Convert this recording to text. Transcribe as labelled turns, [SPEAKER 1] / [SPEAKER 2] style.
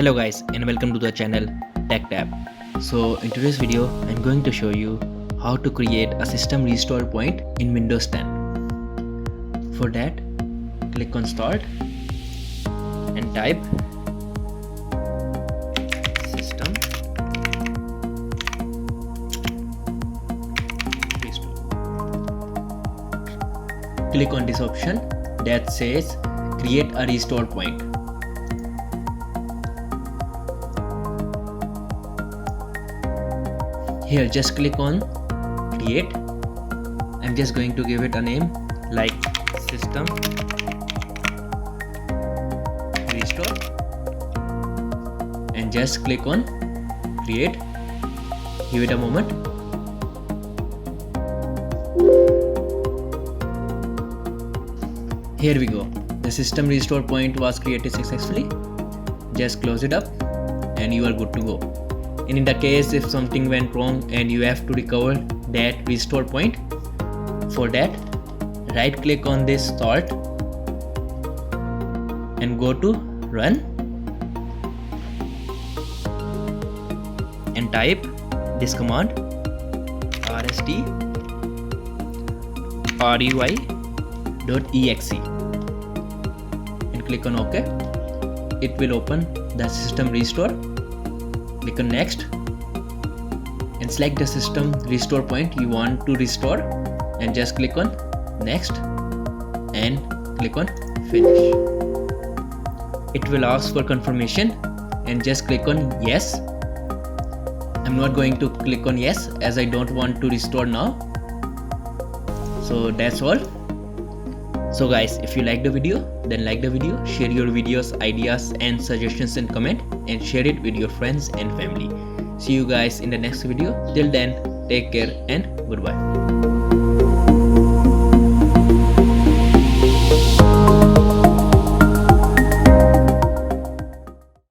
[SPEAKER 1] Hello guys and welcome to the channel TECHTAP. So in today's video I'm going to show you how to create a system restore point in Windows 10. For that, click on Start and type system restore. Click on this option that says create a restore point. Here just click on create. I'm just going to give it a name like system restore and just click on create. Give it a moment. Here we go. The system restore point was created successfully. Just close it up and you are good to go. And in the case if something went wrong and you have to recover that restore point, for that right click on this salt and go to run and type this command restRUI.exe and click on OK. It will open the system restore. Click on next and select the system restore point you want to restore and just click on next and click on finish. It will ask for confirmation and just click on yes. I'm not going to click on yes as I don't want to restore now. So that's all. So guys, if you like the video, then like the video, share your videos, ideas and suggestions in comment and share it with your friends and family. See you guys in the next video. Till then, take care and goodbye.